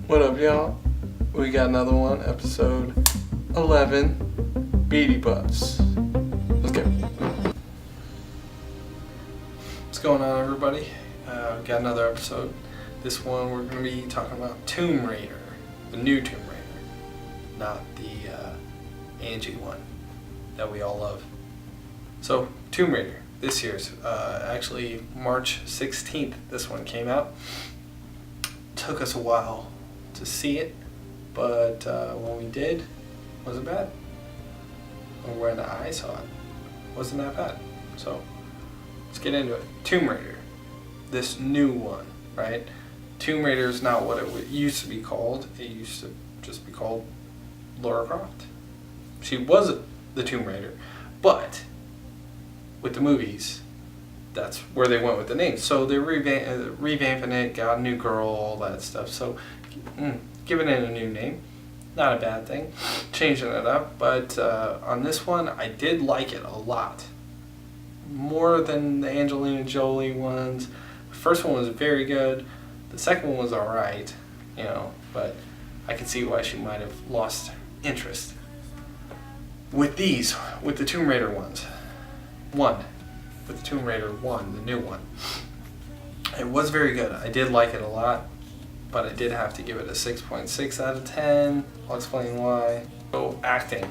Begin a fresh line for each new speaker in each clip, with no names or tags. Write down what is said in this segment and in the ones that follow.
What up, y'all? We got another one, episode 11, Beattie Buffs. Let's go. What's going on, everybody? We got another episode. This one we're going to be talking about Tomb Raider, the new Tomb Raider, not the Angie one that we all love. So, Tomb Raider, this year's, actually March 16th, this one came out. Took us a while to see it, but when we did, wasn't bad. Or when I saw it, wasn't that bad. So let's get into it. Tomb Raider, this new one, right? Tomb Raider is not what it used to be called. It used to just be called Lara Croft. She was the Tomb Raider, but with the movies, that's where they went with the name. So they're revamping it, got a new girl, all that stuff. So giving it a new name, not a bad thing. Changing it up, but on this one, I did like it a lot. More than the Angelina Jolie ones. The first one was very good. The second one was alright, but I can see why she might have lost interest. With the Tomb Raider ones. With the Tomb Raider 1, the new one. It was very good. I did like it a lot, but I did have to give it a 6.6 out of 10. I'll explain why. So, acting,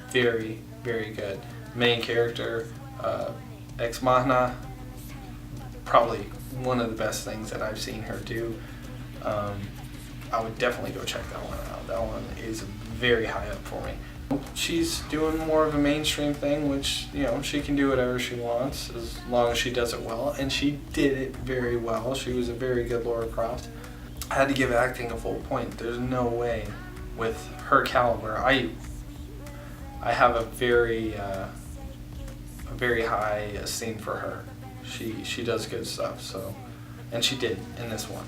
very, very good. Main character, Ex Machina, probably one of the best things that I've seen her do. I would definitely go check that one out. That one is very high up for me. She's doing more of a mainstream thing, which, she can do whatever she wants as long as she does it well, and she did it very well. She was a very good Lara Croft. I had to give acting a full point. There's no way with her caliber. I have a very high esteem for her. She does good stuff, so, and she did in this one.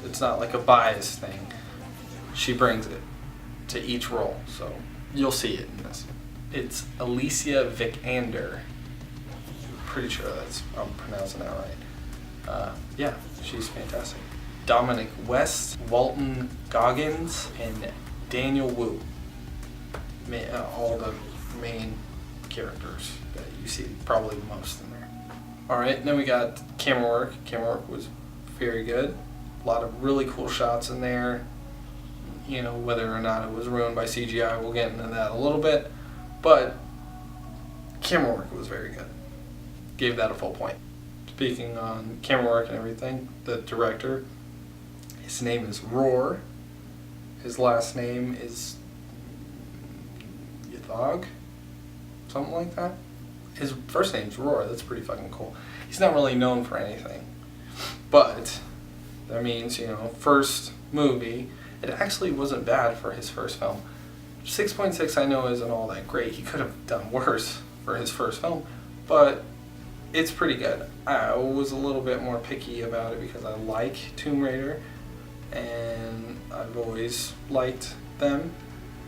It's not like a bias thing. She brings it to each role, so you'll see it in this. It's Alicia Vikander. Pretty sure I'm pronouncing that right. Yeah, she's fantastic. Dominic West, Walton Goggins, and Daniel Wu. All the main characters that you see, probably the most in there. Alright, then we got camera work. Camera work was very good. A lot of really cool shots in there. Whether or not it was ruined by CGI, we'll get into that a little bit. But camera work was very good. Gave that a full point. Speaking on camera work and everything, the director, his name is Roar. His last name is Yathog, something like that. His first name's Roar. That's pretty fucking cool. He's not really known for anything, but that means, first movie. It actually wasn't bad for his first film. 6.6 I know isn't all that great. He could have done worse for his first film, but it's pretty good. I was a little bit more picky about it because I like Tomb Raider, and I've always liked them,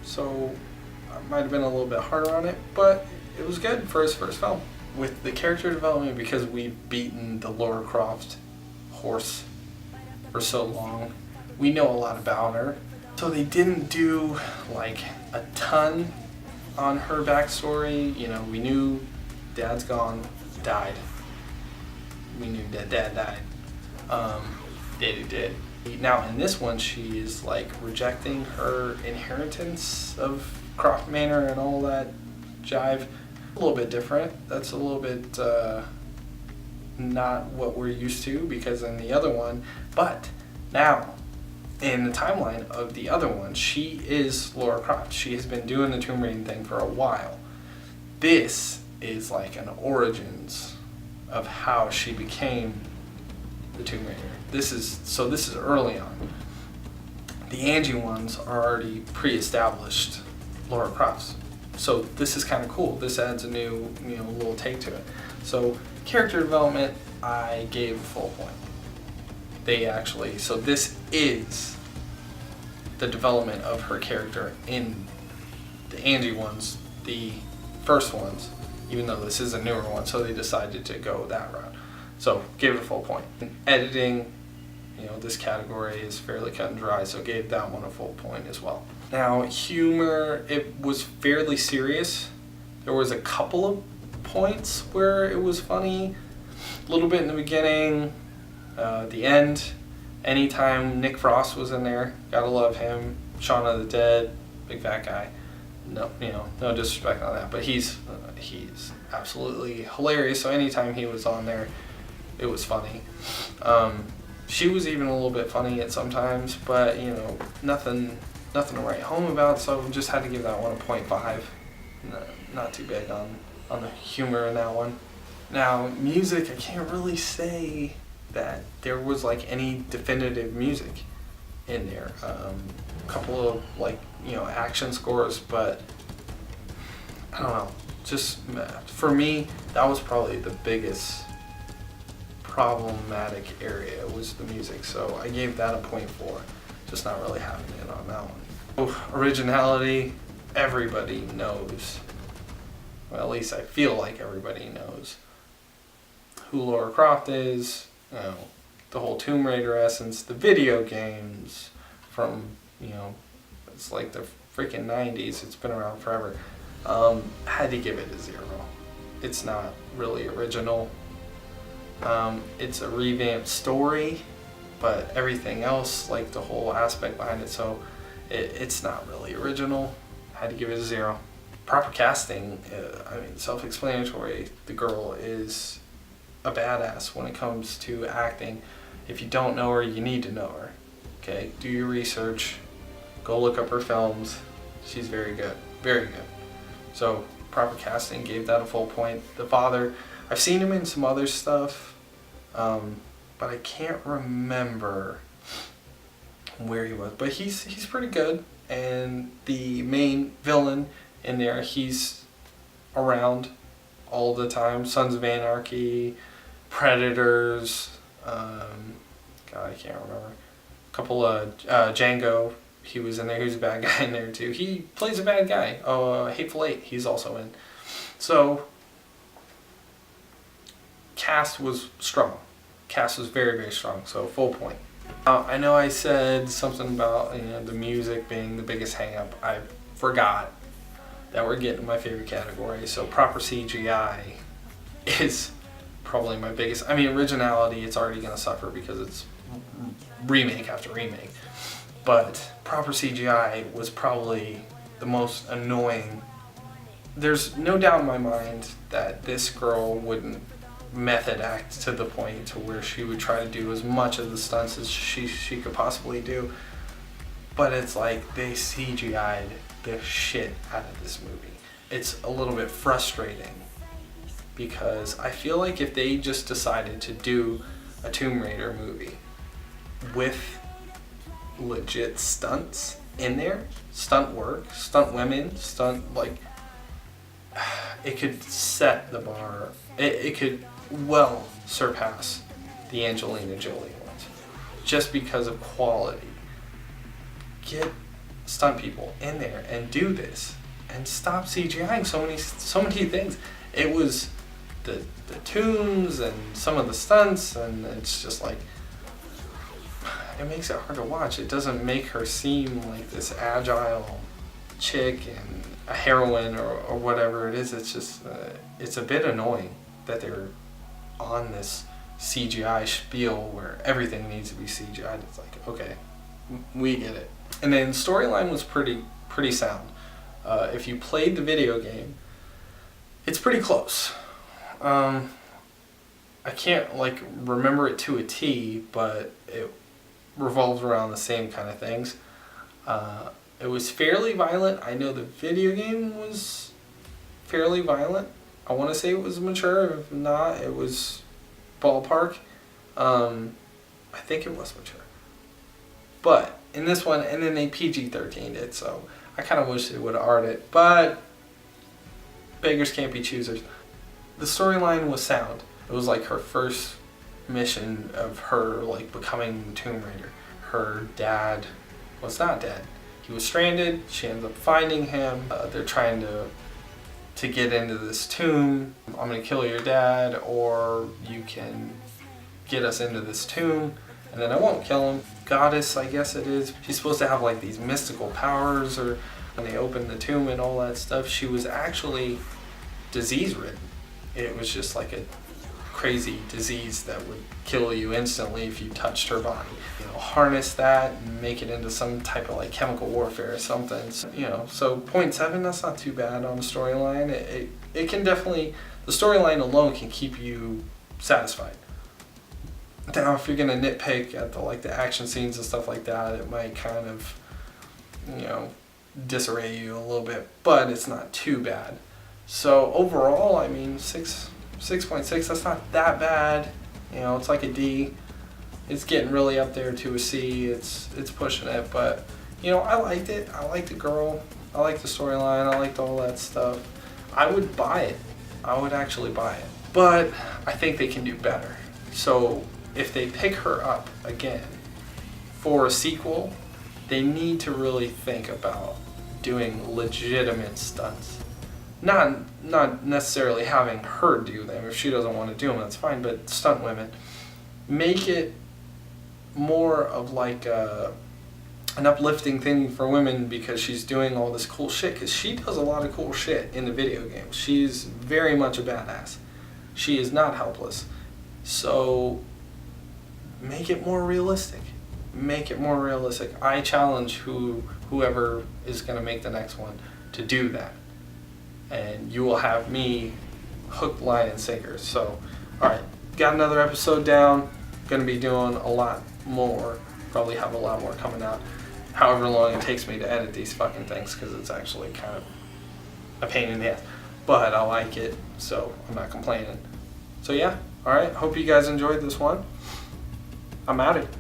so I might have been a little bit harder on it, but it was good for his first film. With the character development, because we've beaten the Lara Croft horse for so long, we know a lot about her. So they didn't do like a ton on her backstory. We knew Dad's died. We knew that Dad died. Daddy did. Now in this one, she is like rejecting her inheritance of Croft Manor and all that jive. A little bit different. That's a little bit not what we're used to, because in the other one, but now in the timeline of the other one, she is Lara Croft. She has been doing the Tomb Raider thing for a while. This is like an origins of how she became the Tomb Raider. This is early on. The Angie ones are already pre-established Lara Crofts. So this is kind of cool. This adds a new, little take to it. So character development, I gave a full point. So this is the development of her character in the Angie ones, the first ones, even though this is a newer one, so they decided to go that route. So, gave it a full point. Editing, this category is fairly cut and dry, so gave that one a full point as well. Now, humor, it was fairly serious. There was a couple of points where it was funny, a little bit in the beginning, the end. Anytime Nick Frost was in there, gotta love him. Shaun of the Dead, big fat guy. No, no disrespect on that, but he's absolutely hilarious. So anytime he was on there, it was funny. She was even a little bit funny at sometimes, but nothing to write home about. So just had to give that one a 0.5. Not too big on the humor in that one. Now, music, I can't really say that there was like any definitive music in there. A couple of action scores, but I don't know. Just for me, that was probably the biggest problematic area was the music. So I gave that a 0.4. Just not really having it on that one. Oh, originality, everybody knows. Well, at least I feel like everybody knows who Lara Croft is. The whole Tomb Raider essence, the video games from it's like the freaking 90s. It's been around forever. Had to give it a 0. It's not really original. It's a revamped story, but everything else, like the whole aspect behind it, so it's not really original. Had to give it a 0. Proper casting, self-explanatory. The girl is a badass when it comes to acting. If you don't know her, you need to know her. Okay, do your research. Go look up her films. She's very good, very good. So proper casting, gave that a full point. The father, I've seen him in some other stuff, but I can't remember where he was. But he's pretty good. And the main villain in there, he's around all the time. Sons of Anarchy, Predators, God, I can't remember. A couple of Django, he was in there. He was a bad guy in there too. He plays a bad guy. Hateful Eight, he's also in. So cast was strong. Cast was very, very strong. So full point. I know I said something about the music being the biggest hang-up. I forgot that we're getting my favorite category. So proper CGI is probably my biggest. Originality, it's already going to suffer because it's remake after remake. But proper CGI was probably the most annoying. There's no doubt in my mind that this girl wouldn't method act to the point to where she would try to do as much of the stunts as she could possibly do. But it's like they CGI'd the shit out of this movie. It's a little bit frustrating because I feel like if they just decided to do a Tomb Raider movie with legit stunts in there, stunt work, stunt women, it could set the bar. It could well surpass the Angelina Jolie ones just because of quality. Get stunt people in there and do this and stop CGIing so many things. It was the tombs and some of the stunts, and it's just like it makes it hard to watch. It doesn't make her seem like this agile chick and a heroine or whatever it is. It's just it's a bit annoying that they're on this CGI spiel where everything needs to be CGI'd. It's like, okay, we get it. And then storyline was pretty sound. If you played the video game, it's pretty close. I can't remember it to a T, but it revolves around the same kind of things. It was fairly violent. I know the video game was fairly violent. I want to say it was mature. If not, it was ballpark. I think it was mature. But in this one, and then they PG-13'd it, so I kind of wish they would have R'd it. But beggars can't be choosers. The storyline was sound. It was like her first mission of her becoming the Tomb Raider. Her dad was not dead. He was stranded. She ends up finding him. They're trying to get into this tomb. I'm gonna kill your dad, or you can get us into this tomb. And then I won't kill him. Goddess, I guess it is. She's supposed to have like these mystical powers, or when they opened the tomb and all that stuff. She was actually disease-ridden. It was just like a crazy disease that would kill you instantly if you touched her body. Harness that and make it into some type of like chemical warfare or something. So, so 0.7, that's not too bad on the storyline. It can definitely, the storyline alone can keep you satisfied. Now, if you're gonna nitpick at the action scenes and stuff like that, it might kind of, disarray you a little bit, but it's not too bad. So overall, I mean, 6.6, that's not that bad. It's like a D. It's getting really up there to a C. It's pushing it, but I liked it. I liked the girl. I liked the storyline. I liked all that stuff. I would buy it. I would actually buy it. But I think they can do better. So if they pick her up again for a sequel, they need to really think about doing legitimate stunts. Not necessarily having her do them. If she doesn't want to do them, that's fine, but stunt women. Make it more of like an uplifting thing for women, because she's doing all this cool shit, because she does a lot of cool shit in the video games. She's very much a badass. She is not helpless. So make it more realistic. Make it more realistic. I challenge whoever is going to make the next one to do that. And you will have me hook, line, and sinker. So, alright, got another episode down. Going to be doing a lot more. Probably have a lot more coming out. However long it takes me to edit these fucking things, because it's actually kind of a pain in the ass. But I like it, so I'm not complaining. So yeah, alright, hope you guys enjoyed this one. I'm out of here.